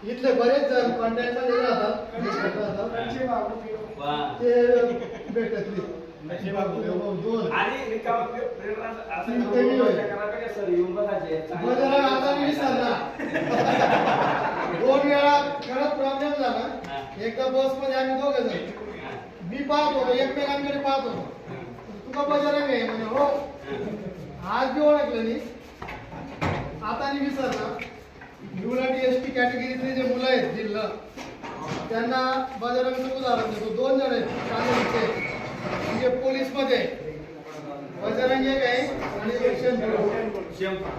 इथले बरेच जण कॉन्टॅक्ट मध्ये राहतात ते भेटतले दोन आणि बजरंग आता मी विसरला 2 वेळा खरंच प्रॉब्लेम झाला. एकदा बस मध्ये आम्ही दोघे जण मी पाहत होतो एकमेकांकडे पाहत होतो तुका बजरंग आहे म्हणजे हो आज बी ओळखलं नाही आता मी विसरला. उलट एसटी कॅटेगरीतले जे मुलं आहेत जिल्हा त्यांना बजरंगचं उदाहरण देतो. 2 जण आहेत काँग्रेसचे म्हणजे पोलीस मध्ये बजरंग एक आहे आणि एक शेंपू.